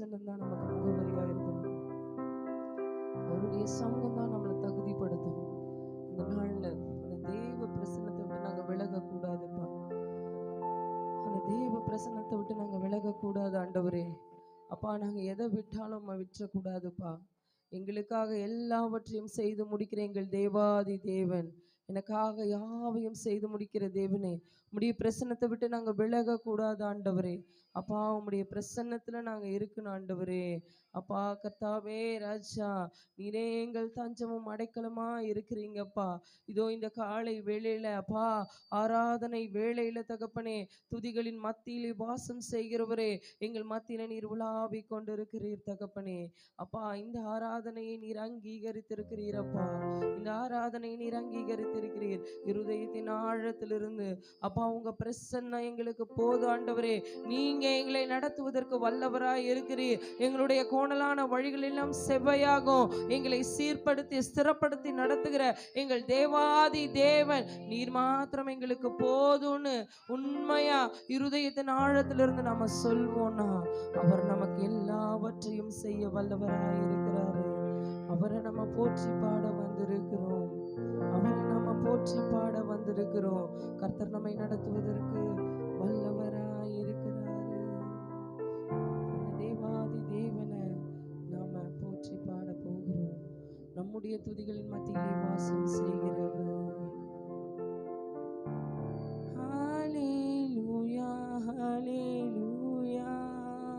பிரசன்னம் தான் நமக்கு முகவரியா இருக்கணும். அவருடைய சமூகம் தான் நம்மளை தகுதிப்படுத்தணும். இந்த நாள்ல அந்த தேவ பிரசன்னத்தை விட்டு நாங்க விலக கூடாதுப்பா. அந்த தேவ பிரசன்னத்தை விட்டு நாங்க விலக கூடாது ஆண்டவரே. அப்பா, நாங்க எதை விட்டாலும் விட்டுறக்கூடாதுப்பா. எங்களுக்காக எல்லாவற்றையும் செய்து முடிக்கிற எங்கள் தேவாதி தேவன், எனக்காக யாவையும் செய்து முடிக்கிற தேவனே, உம்முடைய பிரசன்னத்தை விட்டு நாங்க விலக கூடாது ஆண்டவரே. அப்பா, உம்முடைய பிரசன்னத்துல நாங்க இருக்கணும் ஆண்டவரே. அப்பா கர்த்தாவே ராஜா, நீரே எங்கள் தஞ்சமும் அடைக்கலமா இருக்கிறீங்கப்பா. இதோ இந்த காலை வேளையில அப்பா, ஆராதனை வேளையில தகப்பனே, துதிகளின் மத்தியிலே வாசம் செய்கிறவரே, எங்கள் மத்தியில நீர் உலாவி கொண்டிருக்கிறீர் தகப்பனே. அப்பா, இந்த ஆராதனையை நீர் அங்கீகரித்திருக்கிறீரப்பா. இந்த ஆராதனையை நீர் அங்கீகரித்திருக்கிறீர். இருதயத்தின் ஆழத்திலிருந்து அப்பா, உங்க பிரசன்னம் எங்களுக்கு போதும் ஆண்டவரே. நீங்க எங்களை நடத்துவதற்கு வல்லவராய் இருக்கிறீர். எங்களுடைய கோணலான வழிகள் எல்லாம் செவ்வையாகும். எங்களை சீர்படுத்தி ஸ்திரப்படுத்தி நடத்துகிற எங்கள் தேவாதி தேவன் நீர் மாத்திரம் எங்களுக்கு போதும்னு உண்மையா இருதயத்தின் ஆழத்திலிருந்து நாம சொல்வோம்னா, அவர் நமக்கு எல்லாவற்றையும் செய்ய வல்லவராய் இருக்கிறாரு. அவரை நம்ம போற்றி பாட வந்திருக்கிறோம். அவரை நம்ம போற்றி பாட வந்திருக்கிறோம். கர்த்தர் நம்மை நடத்துவதற்கு வல்லவராய் இருக்கிறாரு. அந்த தேவாதி தேவனை நாம போற்றி பாட போகிறோம். நம்முடைய துதிகளின் மத்தியிலே வாசம் செய்கிறவர். ஹalleluya ஹalleluya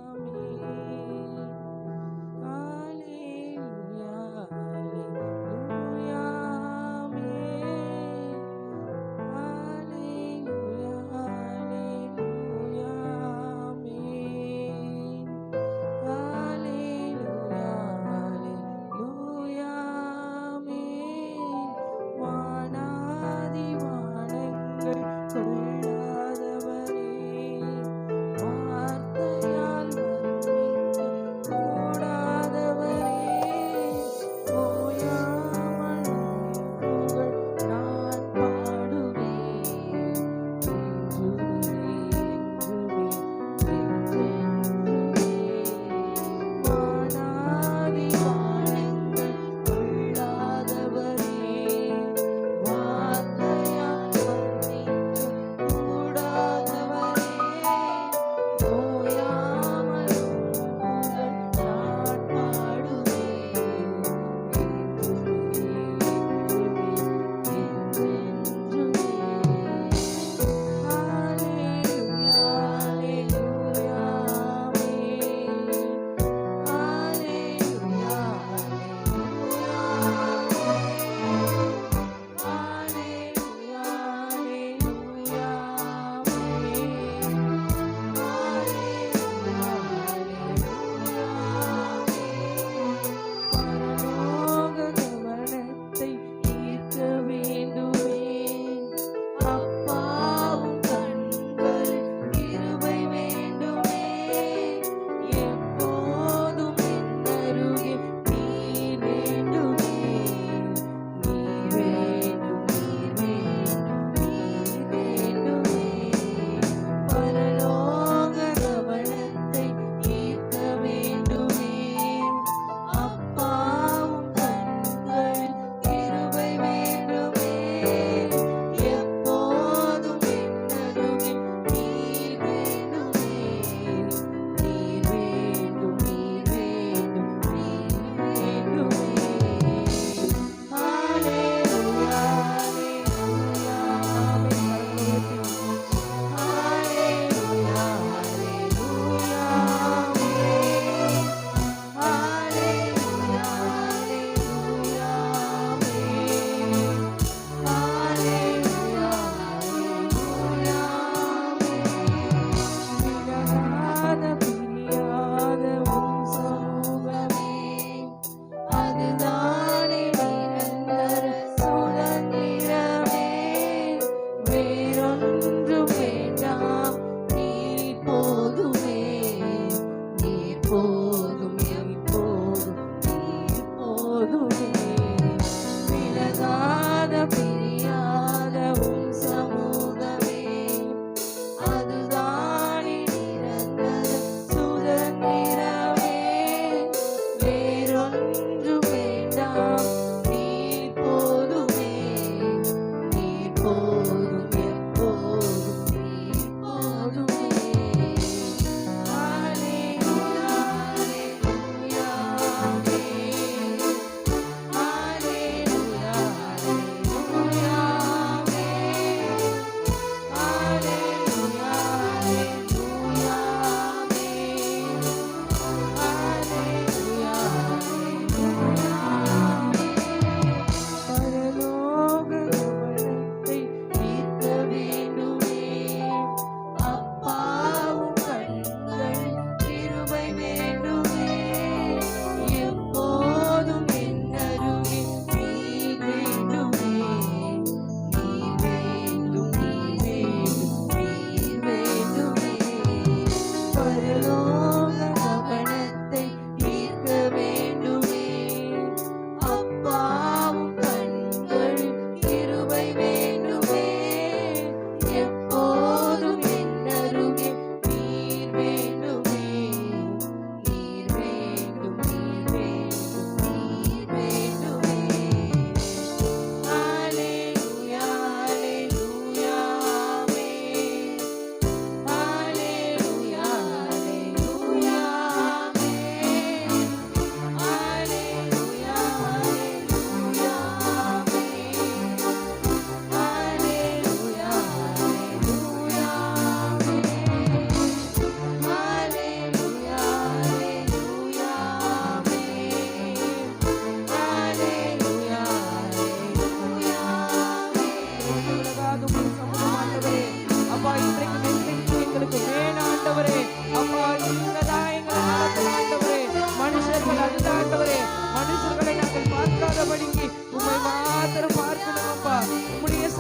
ஆமென். ஹalleluya ஹalleluya ஆமென். ஹalleluya ஹalleluya ஆமென். ஹalleluya ஹalleluya ஆமென். வான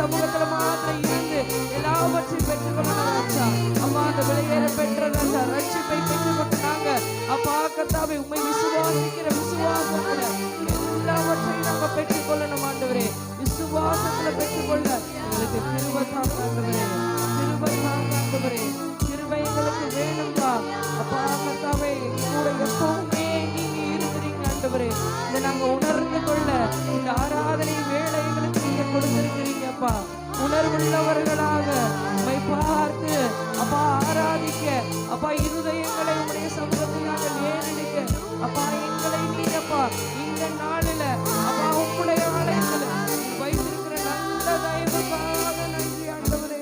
சமூகத்துல மாத்திரம் இருந்து எல்லாவற்றையும் பெற்றுக்கொள்ளணும் ராஜா. அப்பா அந்த விலையேற பெற்ற ராஜா ரட்சிப்பை பெற்றுக்கொண்டு நாங்க அப்பா கர்த்தாவே உம்மை விசுவாசிக்கிற விசுவாசத்துல எல்லாவற்றையும் நாங்க பெற்றுக்கொள்ளணும் ஆண்டவரே. விசுவாசத்துல பெற்றுக்கொள்ள எங்களுக்கு கிருபை தாங்க ஆண்டவரே, கிருபை தாங்க ஆண்டவரே, கிருபை எங்களுக்கு வேணும்பா. அப்பா கர்த்தாவே கூட எப்பவுமே நீங்க இருக்கிறீங்க ஆண்டவரே. இதை நாங்க உணர்ந்து கொள்ள இந்த ஆராதனை வேலை எங்களுக்கு நீங்க கொடுத்திருக்கிறீங்கப்பா. உணர்வுள்ளவர்களாக உம்மை பார்த்து அப்பா ஆராதிக்க அப்பா இருதயங்களை உடைய சமூகத்தில் நாங்கள் ஏறெடுக்க அப்பா எங்களை நீங்கப்பா இந்த நாளில அப்பா உங்களுடைய ஆலயத்தில் வைத்திருக்கிற நல்ல தயவுக்காக நன்றி ஆண்டவரே.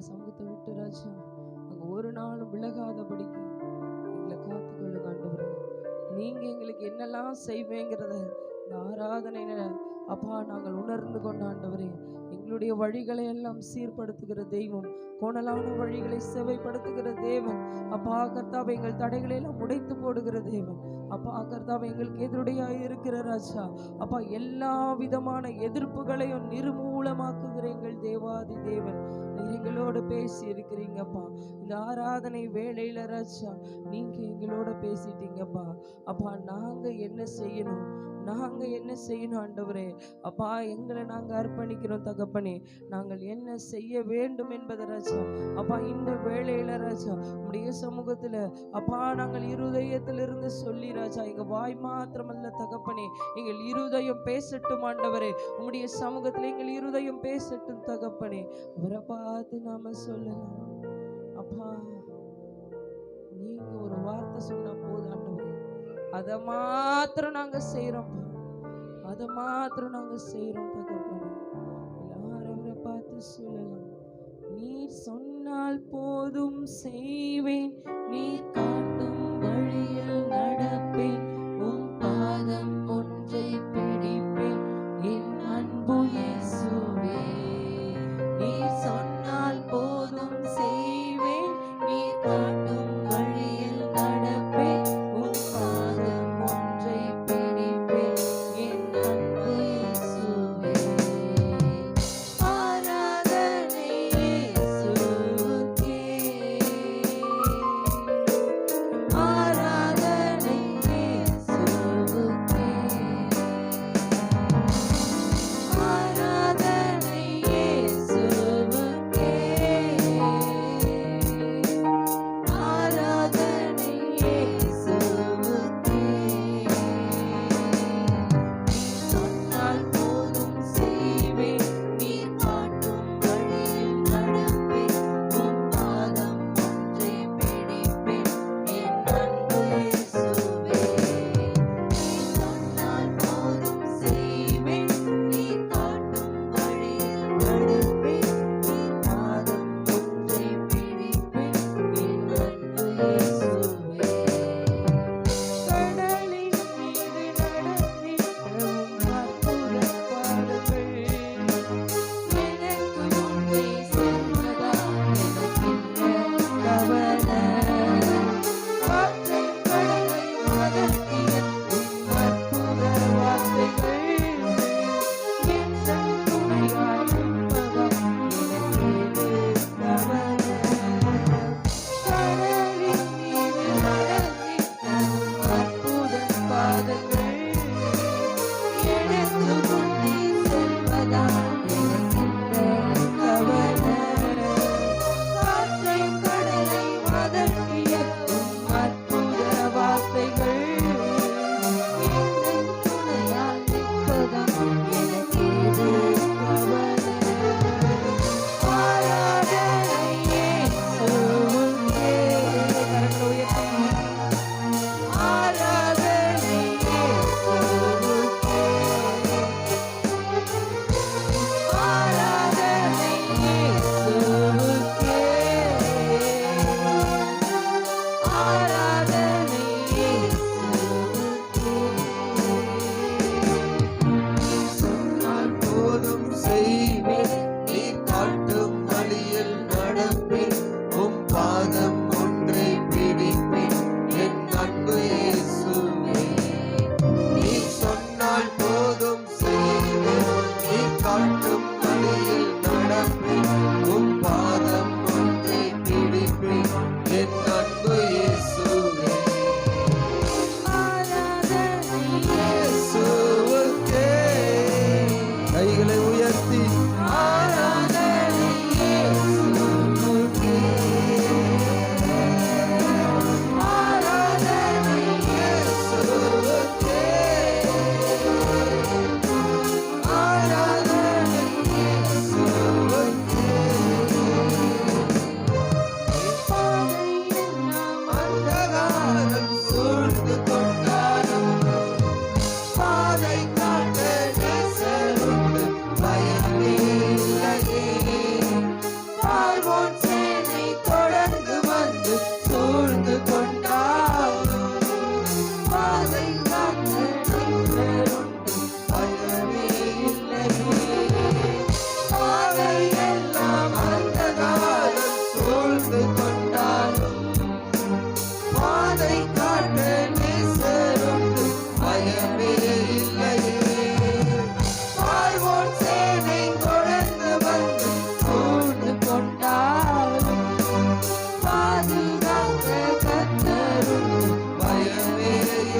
சமூகத்தை விட்டு ராஜா அங்க ஒரு நாளும் விலகாதபடிக்கு எங்களை காத்துக்கொள்ளுங்க ஆண்டவரே. நீங்க எங்களுக்கு என்னெல்லாம் செய்வேங்கிறத இந்த ஆராதனையில அப்பா நாங்கள் உணர்ந்து கொண்ட ஆண்டவரே. எங்களுடைய வழிகளை எல்லாம் சீர்படுத்துகிற தெய்வம், கோணலான வழிகளை செவைப்படுத்துகிற தேவன் அப்பா கர்த்தாவை எங்கள் தடைகளை எல்லாம் உடைத்து போடுகிற தேவன் அப்பா கர்த்தாவை எங்களுக்கு எதிரொடையாக இருக்கிற ராஜா அப்பா எல்லா விதமான எதிர்ப்புகளையும் நிர்மூலமாக்குகிற எங்கள் தேவாதி தேவன் நீர் எங்களோட பேசி இருக்கிறீங்கப்பா. இந்த ஆராதனை வேளையில ராஜா நீங்க எங்களோட பேசிட்டீங்கப்பா. அப்பா நாங்க என்ன செய்யணும், நாங்க என்ன செய்யணும் ஆண்டவரே. அப்பா எங்களை நாங்க அர்ப்பணிக்கிறோம் தகப்பனே. நாங்கள் என்ன செய்ய வேண்டும் என்பதை ராஜா அப்பா இந்த வேளையில ராஜா உடைய சமூகத்துல அப்பா நாங்கள் இருதயத்திலிருந்து சொல்லி ராஜா எங்க வாய் மாத்திரமல்ல தகப்பனே, எங்கள் இருதயம் பேசட்டும் ஆண்டவரே. உம்முடைய சமூகத்துல எங்கள் இருதயம் பேசட்டும் தகப்பனே. அவரை பார்த்து நாம சொல்லலாம் அப்பா, நீங்க ஒரு வார்த்தை சொன்ன போது ஆண்டவரே அதை மாத்திரம் நாங்க செய்யறோம், அதை மாத்திரம் நாங்க செய்யறோம் தகப்பனே. எல்லாரும் அவரை பார்த்து சொல்லலாம், நீர் சொன்னால் போதும் செய்வேன், நீர் காட்டும் வழியில் நடப்பேன், உம் பாதம் ஒன்றை பிடிப்பேன் என் அன்பு இயேசுவே. நீர் சொன்னால் போதும் செய்வேன், நீர் காட்டும் வழியில் நடப்பேன், உம் பாதம் ஒன்றை பிடிப்பேன் என் அன்பு இயேசுவே. ஆராதனை இயேசுவுக்கே,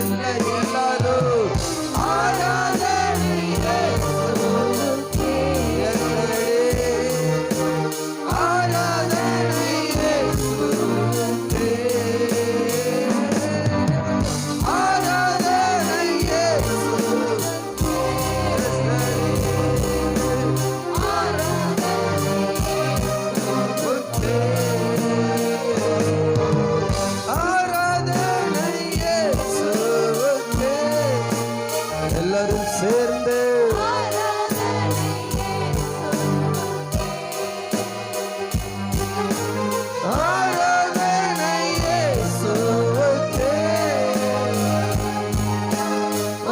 இல்லை. எல்லாரும் ஆராதனை இயேசுவுக்கே. ஆராதனை இயேசுவுக்கே. ஆராதனை இயேசுவுக்கே. ஆராதனை இயேசுவுக்கே. எல்லாரும் சேர்ந்து ஆராதனை இயேசுவுக்கே.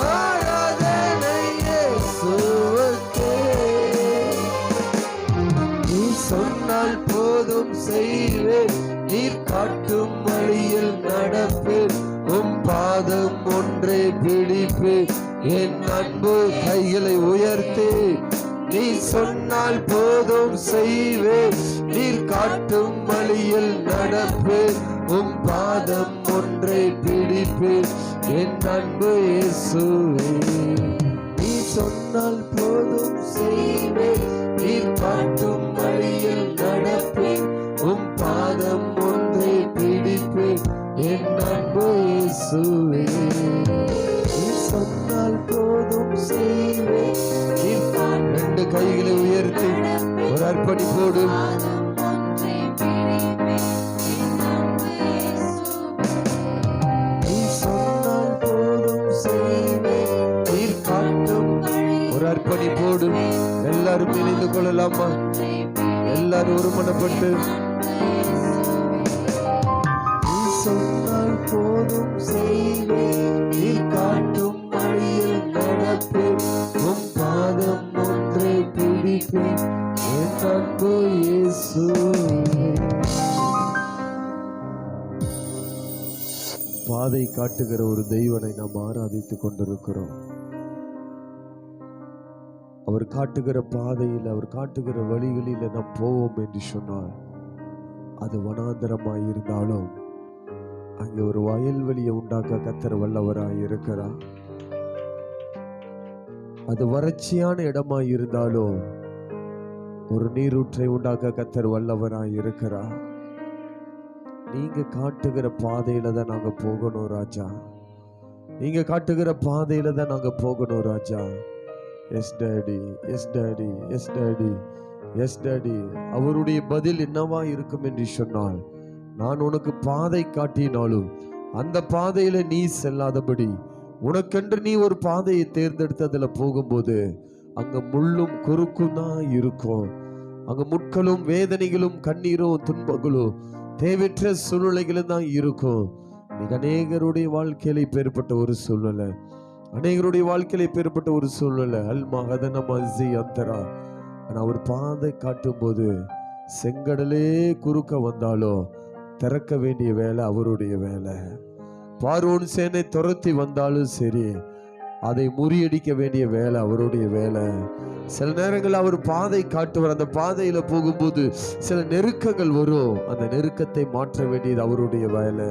ஆராதனை இயேசுவுக்கே. நீ சொன்னால் போதும் செய்வேன், நீர் காட்டும் வழியில் நடப்பேன், உம் பாதம் ஒன்றே பிடிப்பேன், என் அன்பு கைகளை உயர்த்தி. நீ சொன்னால் போதும் செய்வேன், நீர் காட்டும் வழியில் நடப்பேன், உம் பாதம் ஒன்றை பிடிப்பேன், என் அன்பு இயேசுவே. நீ சொன்னால் போதும் செய்வேன், நீர் காட்டும் வழியில் நடப்பேன், உம் பாதம் ஒன்றை பிடிப்பேன், என் அன்பு இயேசுவே. நீ சொன்னால் போதும் செய்வேன், நீர் ரெண்டு கைகளை உயர்த்தி ஒரு அர்ப்பணிப்போடு நீ சொன்னால் போதும் செய்வேன், நீர் காட்டும் ஒரு அர்ப்பணிப்போடு எல்லாரும் இணைந்து கொள்ளலாமா? எல்லாரும் ஒருமனப்பட்டு நீ சொன்னால் போதும் செய்வேன், நீர் காட்டும் வழியில் நடப்பேன், உம் பாதம் ஒன்றை பிடிப்பேன், என் அன்பு இயேசுவே. பாதை காட்டுகிற ஒரு தெய்வனை நாம் ஆராதித்துக் கொண்டிருக்கிறோம். அவர் காட்டுகிற பாதையில், அவர் காட்டுகிற வழிகளில் நாம் போவோம் என்று சொன்னால் அது வனாந்தரமாய் இருந்தாலும் அங்கே ஒரு வயல்வெளியை உண்டாக்க கர்த்தர் வல்லவராய் இருக்கிறார். அது வறட்சியான இடமாய் இருந்தாலும் ஒரு நீரூற்றை உண்டாக்க கர்த்தர் வல்லவராய் இருக்கிறார். நீங்க காட்டுகிற பாதையில தான் நாங்க போகணும் ராஜா. நீங்க காட்டுகிற பாதையில தான் நாங்க போகணும் ராஜா. Yes daddy, yes daddy, yes daddy, yes daddy. அவருடைய பதில் என்னவா இருக்கும் என்று சொன்னால், நான் உனக்கு பாதை காட்டினாலும் அந்த பாதையில நீ செல்லாதபடி உனக்கென்று நீ ஒரு பாதையை தேர்ந்தெடுத்து அதுல போகும்போது அங்க முள்ளும் குறுக்கும் தான் இருக்கும். அங்க முட்களும் வேதனைகளும் கண்ணீரும் துன்பங்களும் தேவையற்ற சூழ்நிலைகளும் தான் இருக்கும். நீங்க அநேகருடைய வாழ்க்கையில பேர்பட்ட ஒரு சூழ்நிலை, அநேகருடைய வாழ்க்கையில பேர்பட்ட ஒரு சூழ்நிலை. அல்மா அதனமசி அந்தரா. ஆனா அவர் பாதை காட்டும் போது செங்கடலே குறுக்க வந்தாலும் திறக்க வேண்டிய வேலை அவருடைய வேலை. பார்வோன் சேனை துரத்தி வந்தாலும் சரி, அதை முறியடிக்க வேண்டிய வேலை அவருடைய வேலை. சில நேரங்கள் அவர் பாதை காட்டுவார். அந்த பாதையில போகும்போது சில நெருக்கங்கள் வரும். அந்த நெருக்கத்தை மாற்ற வேண்டியது அவருடைய வேலை,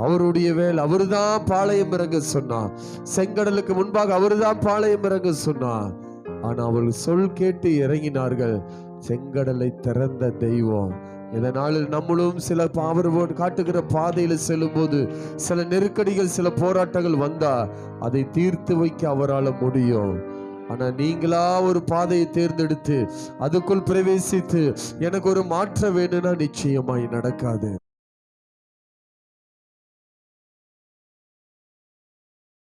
அவருடைய வேலை. அவருதான் பாளையம் இறங்க சொன்னார். செங்கடலுக்கு முன்பாக அவருதான் பாளையம் இறங்க சொன்னார். ஆனா அவர்கள் சொல் கேட்டு இறங்கினார்கள். செங்கடலை திறந்த தெய்வம். இதனால் நம்மளும் சில அவர் காட்டுகிற பாதையில செல்லும் போது சில நெருக்கடிகள், சில போராட்டங்கள் வந்தா அதை தீர்த்து வைக்க அவரால் முடியும். ஆனா நீங்களா ஒரு பாதையை தேர்ந்தெடுத்து அதுக்குள் பிரவேசித்து எனக்கு ஒரு மாற்றம் வேணும்னா நிச்சயமாய் நடக்காது.